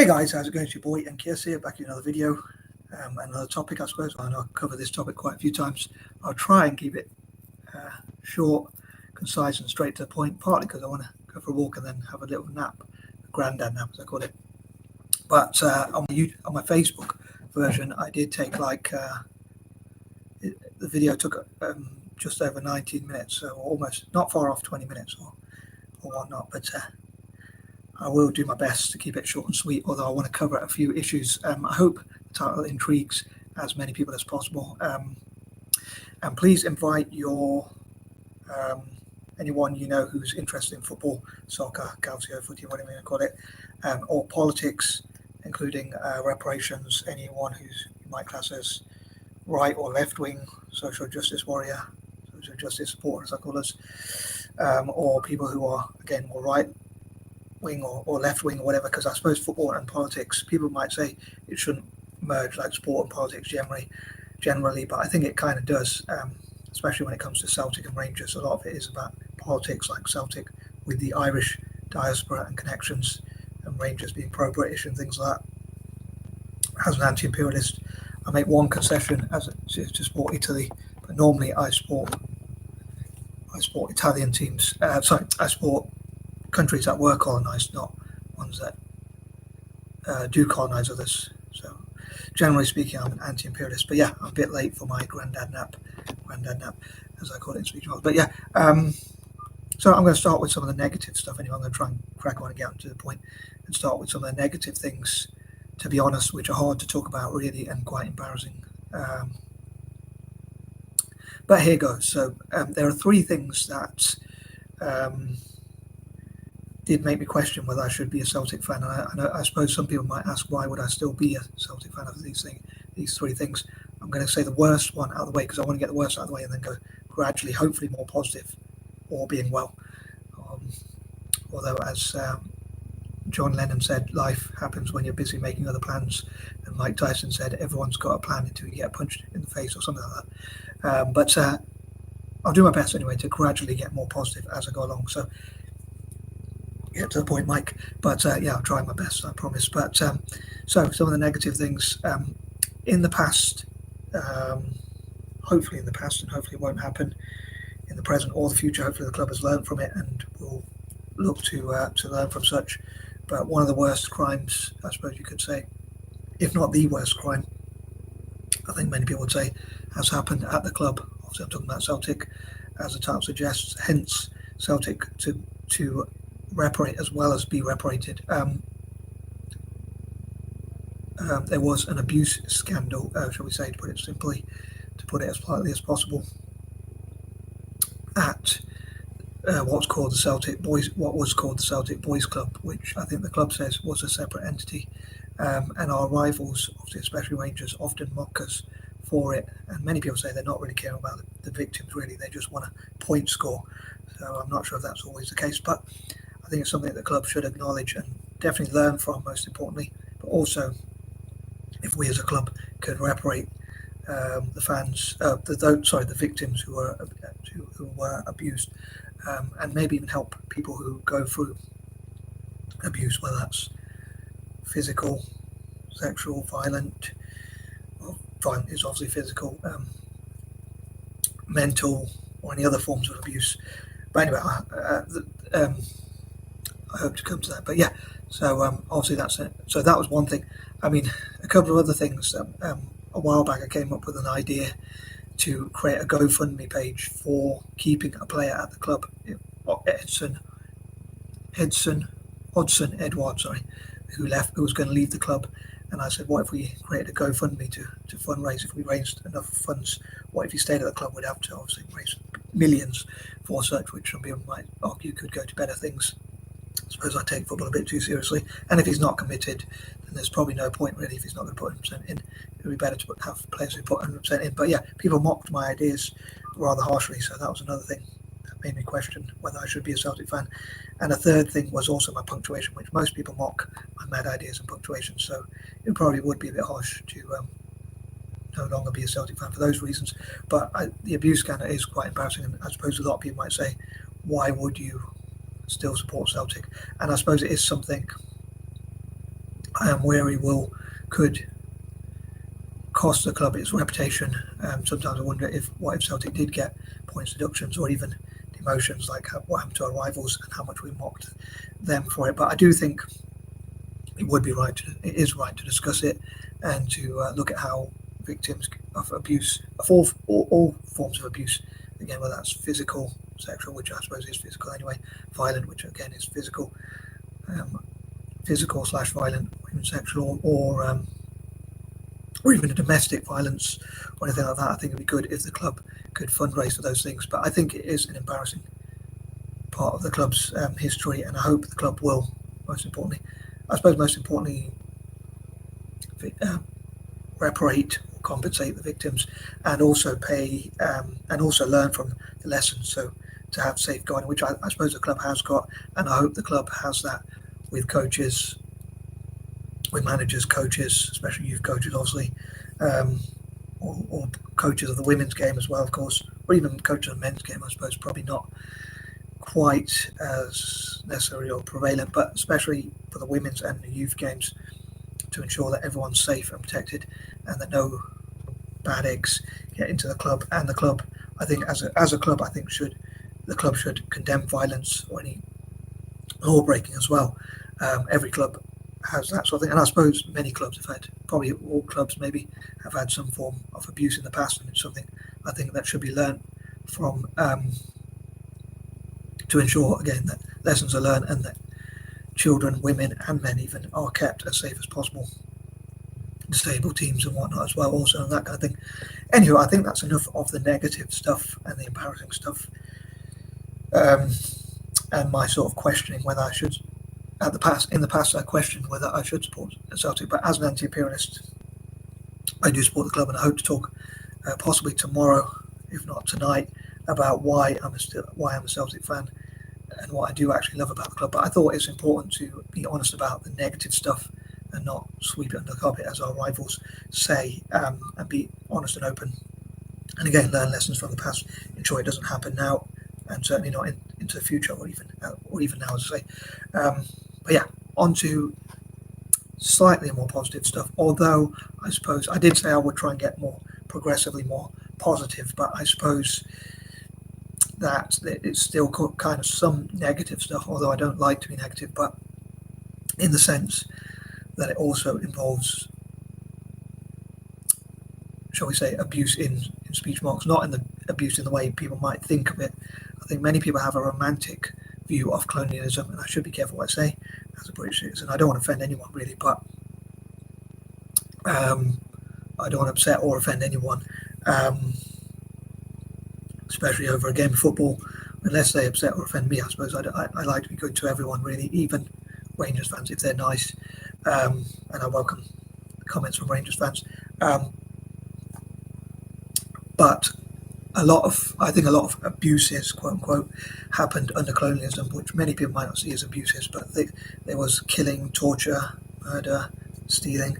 Hey guys, how's it going? It's your boy M.K.S here, back in another video, another topic I suppose. I know I've covered this topic quite a few times. I'll try and keep it short, concise and straight to the point, partly because I want to go for a walk and then have a little nap, a granddad nap as I call it. But on my Facebook version, I did take the video took just over 19 minutes, so almost not far off 20 minutes or whatnot, but I will do my best to keep it short and sweet, although I want to cover a few issues. I hope the title intrigues as many people as possible. And please invite your anyone you know who's interested in football, soccer, calcio, footy, whatever you want to call it, or politics, including reparations, anyone who's you might class as right or left-wing, social justice warrior, social justice supporter, as I call us, or people who are, again, more right wing or left wing or whatever, because I suppose football and politics, people might say it shouldn't merge like sport and politics generally, but I think it kind of does, especially when it comes to Celtic and Rangers. A lot of it is about politics, like Celtic with the Irish diaspora and connections, and Rangers being pro-British and things like that. As an anti-imperialist, I make one concession to support Italy, but normally I support Italian teams. I support countries that were colonized, not ones that do colonize others. So generally speaking, I'm an anti-imperialist, but yeah, I'm a bit late for my granddad nap as I call it in speech. But yeah, so I'm going to start with some of the negative stuff anyway. I'm going to try and crack on and get to the point and start with some of the negative things, to be honest, which are hard to talk about really and quite embarrassing. But here goes. So there are three things that did make me question whether I should be a Celtic fan. And I suppose some people might ask, why would I still be a Celtic fan of these three things? I'm going to say the worst one out of the way, because I want to get the worst out of the way and then go gradually, hopefully more positive, or being well. Although, as John Lennon said, life happens when you're busy making other plans. And Mike Tyson said, everyone's got a plan until you get punched in the face or something like that. But I'll do my best anyway to gradually get more positive as I go along. So get to the point, Mike. But yeah, I'll try my best, I promise. But so some of the negative things in the past, hopefully in the past, and hopefully it won't happen in the present or the future. Hopefully the club has learned from it and will look to learn from such. But one of the worst crimes, I suppose you could say, if not the worst crime, I think many people would say, has happened at the club. Obviously I'm talking about Celtic, as the title suggests, hence Celtic to reparate as well as be reparated. There was an abuse scandal, shall we say, to put it simply, to put it as politely as possible, at what was called the Celtic Boys Club, which I think the club says was a separate entity, and our rivals, obviously especially Rangers, often mock us for it, and many people say they're not really caring about the victims really, they just want a point score. So I'm not sure if that's always the case, but I think it's something the club should acknowledge and definitely learn from, most importantly. But also, if we as a club could reparate the fans, the victims who were abused, and maybe even help people who go through abuse, whether that's physical, sexual, violent. Well, violent is obviously physical, mental, or any other forms of abuse. But anyway, I hope to come to that. But yeah, so obviously that's it. So that was one thing. I mean, a couple of other things. A while back I came up with an idea to create a GoFundMe page for keeping a player at the club, Hodson Edward, who was going to leave the club. And I said, what if we created a GoFundMe to fundraise? If we raised enough funds, what if he stayed at the club? We'd have to obviously raise millions for such, which some people might argue could go to better things. I suppose I take football a bit too seriously, and if he's not committed, then there's probably no point really. If he's not going to put 100% in, it would be better to have players who put 100% in. But yeah, people mocked my ideas rather harshly, so that was another thing that made me question whether I should be a Celtic fan. And a third thing was also my punctuation, which most people mock my mad ideas and punctuation, so it probably would be a bit harsh to no longer be a Celtic fan for those reasons. But the abuse scandal is quite embarrassing, and I suppose a lot of people might say, why would you still support Celtic? And I suppose it is something I am wary could cost the club its reputation. Sometimes I wonder what if Celtic did get points deductions or even demotions, like what happened to our rivals and how much we mocked them for it. But I do think it is right to discuss it and to look at how victims of abuse, of all forms of abuse, again, whether that's physical, sexual, which I suppose is physical anyway, violent, which again is physical, physical/violent, or even sexual, or even a domestic violence or anything like that. I think it'd be good if the club could fundraise for those things. But I think it is an embarrassing part of the club's history, and I hope the club will, most importantly, reparate or compensate the victims, and also pay and also learn from the lessons. So to have safeguarding, which I suppose the club has got, and I hope the club has that with coaches, with managers, coaches, especially youth coaches, obviously, or coaches of the women's game as well, of course, or even coaches of the men's game, I suppose, probably not quite as necessary or prevalent, but especially for the women's and the youth games, to ensure that everyone's safe and protected and that no bad eggs get into the club. And the club, I think, as a club, I think the club should condemn violence or any law breaking as well. Every club has that sort of thing, and I suppose many clubs have had, probably all clubs maybe, have had some form of abuse in the past, and it's something I think that should be learned from, to ensure again that lessons are learned and that children, women and men even are kept as safe as possible. Disabled teams and whatnot as well, also, and that kind of thing. Anyway, I think that's enough of the negative stuff and the embarrassing stuff, and my sort of questioning whether I should. In the past, I questioned whether I should support Celtic, but as an anti-imperialist, I do support the club, and I hope to talk possibly tomorrow, if not tonight, about why I'm a Celtic fan and what I do actually love about the club. But I thought it's important to be honest about the negative stuff and not sweep it under the carpet, as our rivals say, and be honest and open. And again, learn lessons from the past, ensure it doesn't happen now, and certainly not into the future, or even now, as I say. But yeah, on to slightly more positive stuff. Although I suppose I did say I would try and get progressively more positive, but I suppose that it's still kind of some negative stuff, although I don't like to be negative, but in the sense that it also involves, shall we say, abuse in speech marks, not in the abuse in the way people might think of it. I think many people have a romantic view of colonialism, and I should be careful what I say as a British citizen. I don't want to offend anyone really, but I don't want to upset or offend anyone, especially over a game of football, unless they upset or offend me. I suppose I like to be good to everyone really, even Rangers fans if they're nice, and I welcome comments from Rangers fans, but I think a lot of abuses, quote unquote, happened under colonialism, which many people might not see as abuses, but there was killing, torture, murder, stealing,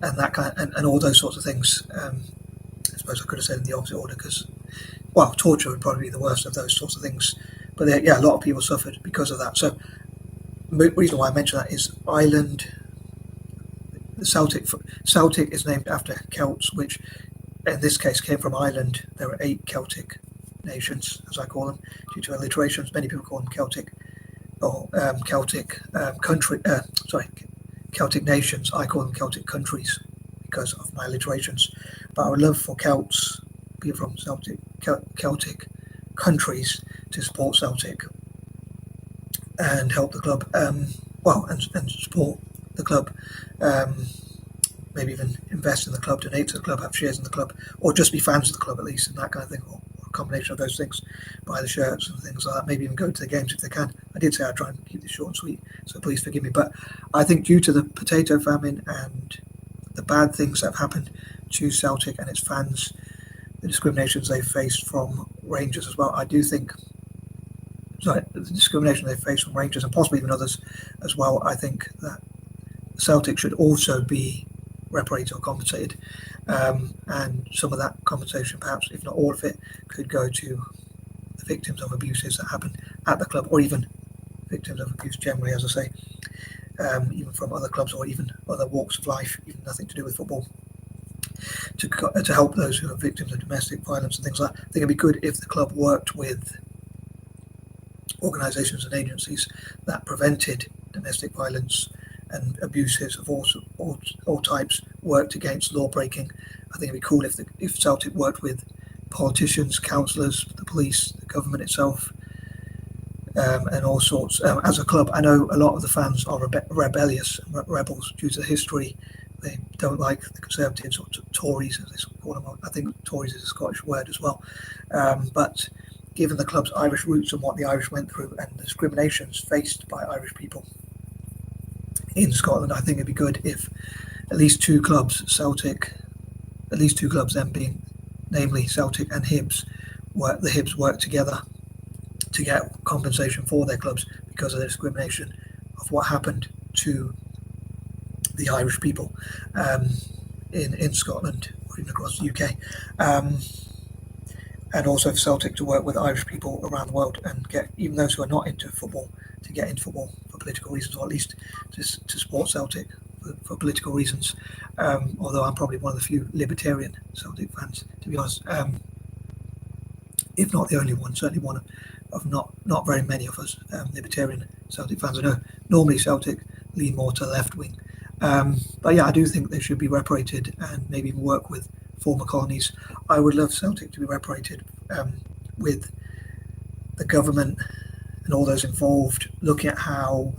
and that and all those sorts of things. I suppose I could have said in the opposite order, because, well, torture would probably be the worst of those sorts of things. But a lot of people suffered because of that. So the reason why I mention that is Ireland. Celtic is named after Celts, which in this case came from Ireland. There were 8 Celtic nations, as I call them, due to alliterations. Many people call them Celtic, or Celtic country. Celtic nations. I call them Celtic countries because of my alliterations. But I would love for Celts, people from Celtic countries, to support Celtic and help the club. And support the club. Maybe even invest in the club, donate to the club, have shares in the club, or just be fans of the club at least, and that kind of thing, or a combination of those things. Buy the shirts and things like that. Maybe even go to the games if they can. I did say I'd try and keep this short and sweet, so please forgive me. But I think due to the potato famine and the bad things that have happened to Celtic and its fans, the discriminations they've faced from Rangers as well, I do think, the discrimination they've faced from Rangers and possibly even others as well, I think that Celtic should also be reparated or compensated, and some of that compensation, perhaps if not all of it, could go to the victims of abuses that happened at the club, or even victims of abuse generally, as I say. even from other clubs or even other walks of life, even nothing to do with football, to help those who are victims of domestic violence and things like that. I think it'd be good if the club worked with organisations and agencies that prevented domestic violence and abuses of all types, worked against law breaking. I think it'd be cool if Celtic worked with politicians, councillors, the police, the government itself, and all sorts. As a club, I know a lot of the fans are rebellious, rebels due to the history. They don't like the Conservatives or Tories, as they call them. I think Tories is a Scottish word as well. But given the club's Irish roots and what the Irish went through and the discriminations faced by Irish people in Scotland, I think it'd be good if at least two clubs, them being namely Celtic and Hibs, work together to get compensation for their clubs because of the discrimination of what happened to the Irish people in Scotland or even across the UK. And also for Celtic to work with Irish people around the world and get even those who are not into football to get into football for political reasons, or at least to support Celtic for political reasons. Although I'm probably one of the few libertarian Celtic fans, to be honest, if not the only one, certainly one of not very many of us libertarian Celtic fans. I know normally Celtic lean more to the left wing, but yeah, I do think they should be reparated and maybe work with former colonies. I would love Celtic to be reparated with the government and all those involved looking at how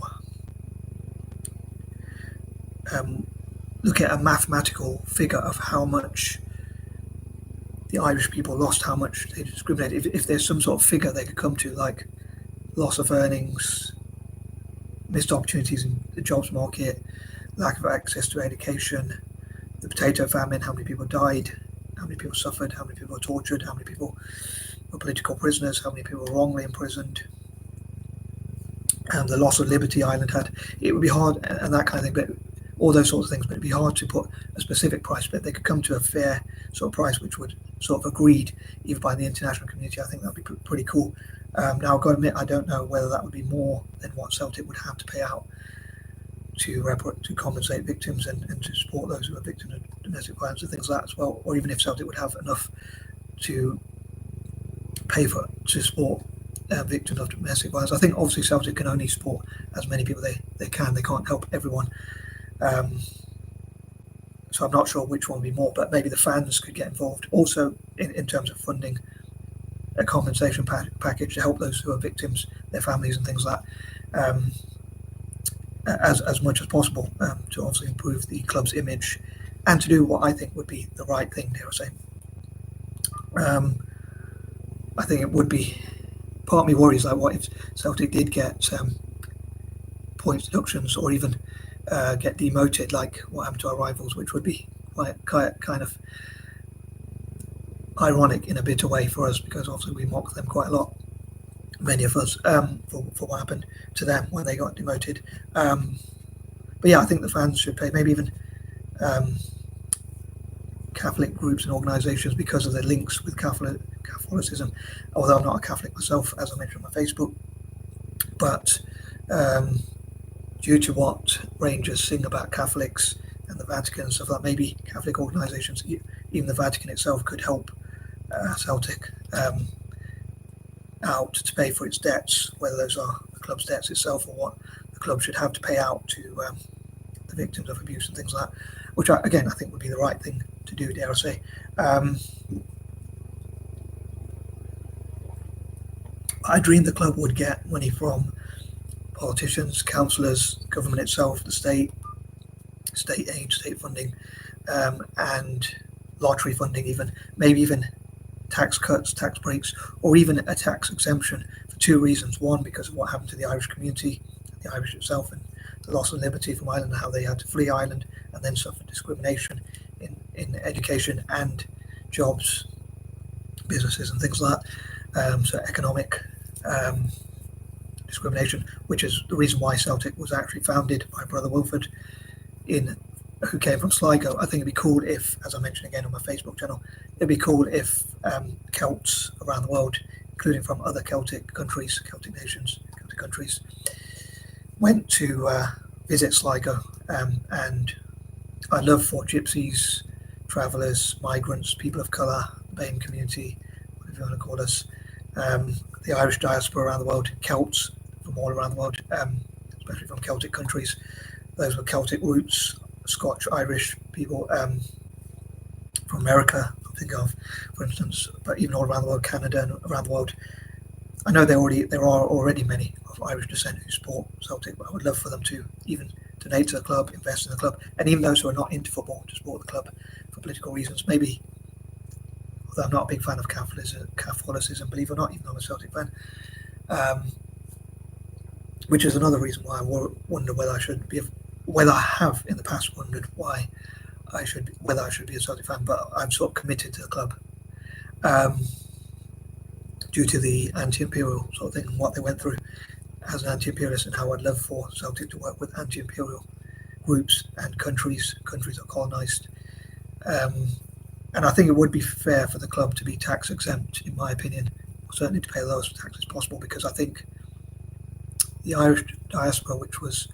look at a mathematical figure of how much the Irish people lost, how much they discriminated. If there's some sort of figure they could come to, like loss of earnings, missed opportunities in the jobs market, lack of access to education, the potato famine, how many people died, how many people suffered, how many people were tortured, how many people were political prisoners, how many people were wrongly imprisoned, and the loss of liberty Ireland had. It would be hard, and that kind of thing, but all those sorts of things, but it'd be hard to put a specific price, but they could come to a fair sort of price which would sort of agreed even by the international community. I think that'd be pretty cool. Now I've got to admit, I don't know whether that would be more than what Celtic would have to pay out to compensate victims and to support those who are victims of domestic violence and things like that as well, or even if Celtic would have enough to pay to support victims of domestic violence. I think obviously Celtic can only support as many people they can. They can't help everyone. So I'm not sure which one would be more, but maybe the fans could get involved also in terms of funding a compensation package to help those who are victims, their families and things like that, as much as possible, to obviously improve the club's image and to do what I think would be the right thing, dare I say. I think it would be, part of me worries, like what if Celtic did get points deductions or even get demoted like what happened to our rivals, which would be quite kind of ironic in a bitter way for us, because obviously we mock them quite a lot, many of us, for what happened to them when they got demoted. But yeah, I think the fans should pay, maybe even Catholic groups and organisations, because of their links with Catholicism, although I'm not a Catholic myself, as I mentioned on my Facebook, but due to what Rangers sing about Catholics and the Vatican and stuff like that, maybe Catholic organisations, even the Vatican itself, could help Celtic out to pay for its debts, whether those are the club's debts itself or what the club should have to pay out to the victims of abuse and things like that, which again I think would be the right thing to do, dare I say. I dreamed the club would get money from politicians, councillors, government itself, the state aid, state funding, and lottery funding, even maybe even tax cuts, tax breaks, or even a tax exemption, for two reasons. One, because of what happened to the Irish community, the Irish itself, and the loss of liberty from Ireland, and how they had to flee Ireland and then suffer discrimination in education and jobs, businesses and things like that. So economic discrimination, which is the reason why Celtic was actually founded by Brother Wilford, who came from Sligo. I think it'd be cool if, as I mentioned again on my Facebook channel, it'd be cool if Celts around the world, including from other Celtic countries, Celtic nations, Celtic countries, went to visit Sligo, and I love for gypsies, travellers, migrants, people of colour, the BAME community, whatever you want to call us, the Irish diaspora around the world, Celts from all around the world, especially from Celtic countries, those with Celtic roots, Scotch, Irish people from America, I think of, for instance, but even all around the world, Canada and around the world. I know there are already many of Irish descent who support Celtic, but I would love for them to even donate to the club, invest in the club, and even those who are not into football to support the club for political reasons. Maybe, although I'm not a big fan of Catholicism, believe it or not, even though I'm a Celtic fan, which is another reason why I wonder whether I have in the past wondered whether I should be a Celtic fan, but I'm sort of committed to the club. Due to the anti-imperial sort of thing and what they went through as an anti-imperialist, and how I'd love for Celtic to work with anti-imperial groups and countries that colonised. And I think it would be fair for the club to be tax exempt, in my opinion, certainly to pay the lowest taxes possible, because I think the Irish diaspora, which was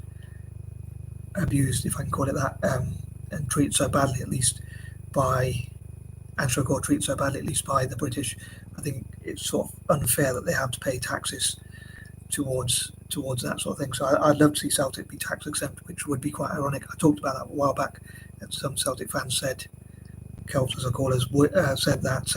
abused, if I can call it that, and treated so badly at least by the British, I think it's sort of unfair that they have to pay taxes towards that sort of thing. So I'd love to see Celtic be tax exempt, which would be quite ironic. I talked about that a while back, and some Celtic fans said, Celts as I call us, said that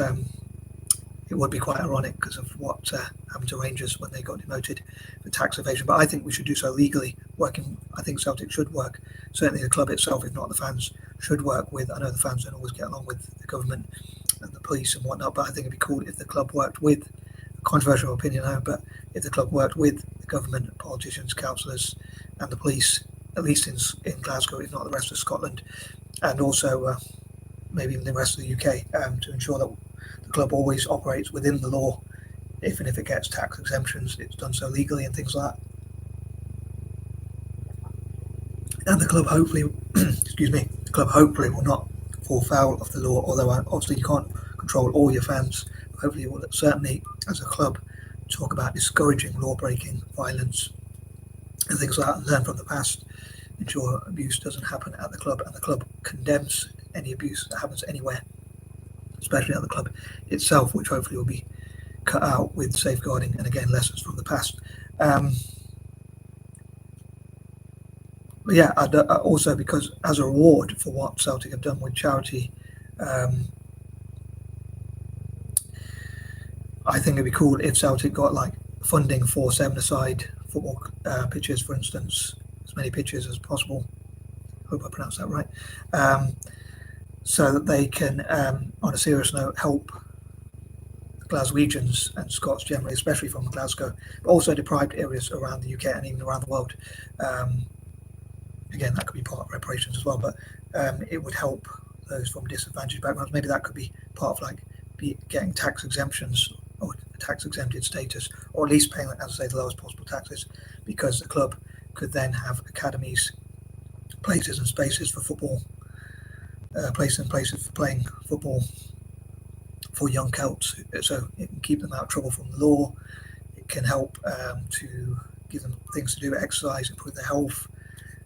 it would be quite ironic because of what happened to Rangers when they got demoted for tax evasion. But I think we should do so legally. I think Celtic should work. Certainly the club itself, if not the fans, should work with. I know the fans don't always get along with the government and the police and whatnot, but I think it'd be cool if the club worked with, controversial opinion now, but if the club worked with the government, politicians, councillors and the police, at least in Glasgow, if not the rest of Scotland, and also maybe even the rest of the UK, to ensure that the club always operates within the law. Even if it gets tax exemptions, it's done so legally and things like that. And the club hopefully, will not fall foul of the law, although obviously you can't control all your fans. Hopefully it will certainly, as a club, talk about discouraging law breaking, violence and things like that, and learn from the past, ensure abuse doesn't happen at the club, and the club condemns any abuse that happens anywhere, especially at the club itself, which hopefully will be cut out with safeguarding and again lessons from the past. But yeah, also because as a reward for what Celtic have done with charity, I think it'd be cool if Celtic got like funding for 7-a-side football pitches, for instance, as many pitches as possible. Hope I pronounced that right. So that they can, on a serious note, help Glaswegians and Scots generally, especially from Glasgow, but also deprived areas around the UK and even around the world. Again, that could be part of reparations as well, but it would help those from disadvantaged backgrounds. Maybe that could be part of getting tax exemptions or tax exempted status, or at least paying, as I say, the lowest possible taxes, because the club could then have academies, places and spaces for football, places for playing football for young Celts, so it can keep them out of trouble from the law. It can help to give them things to do, exercise, improve their health,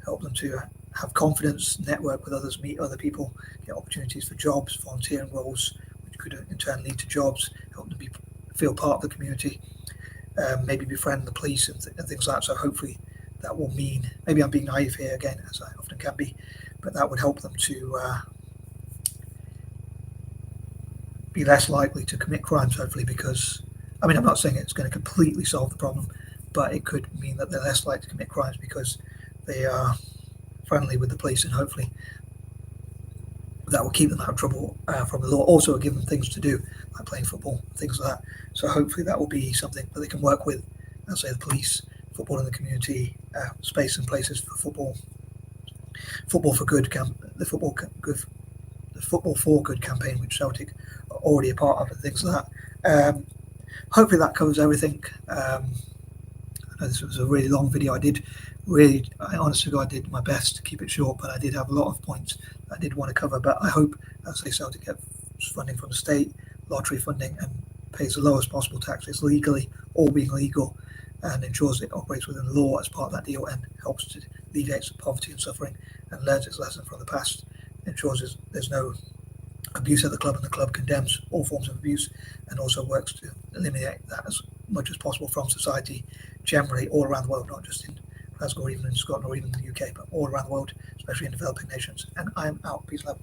help them to have confidence, network with others, meet other people, get opportunities for jobs, volunteering roles, which could in turn lead to jobs, help them feel part of the community, maybe befriend the police and things like that. So hopefully that will mean, maybe I'm being naive here again, as I often can be, but that would help them to be less likely to commit crimes, hopefully, because, I mean, I'm not saying it's going to completely solve the problem, but it could mean that they're less likely to commit crimes because they are friendly with the police, and hopefully that will keep them out of trouble from the law. Also give them things to do, like playing football, things like that. So hopefully that will be something that they can work with, as say the police, football in the community, space and places for football for good, the Football for Good campaign, which Celtic are already a part of, and things like that. Hopefully that covers everything. I know this was a really long video. I honestly did my best to keep it short, but I did have a lot of points I did want to cover. But I hope, as I say, Celtic gets funding from the state, lottery funding, and pays the lowest possible taxes legally, all being legal, and ensures it operates within the law as part of that deal, and helps to alleviate poverty and suffering, and learns its lesson from the past, ensures there's no abuse at the club, and the club condemns all forms of abuse, and also works to eliminate that as much as possible from society generally all around the world, not just in Glasgow or even in Scotland or even in the UK, but all around the world, especially in developing nations. And I'm out. Peace, love.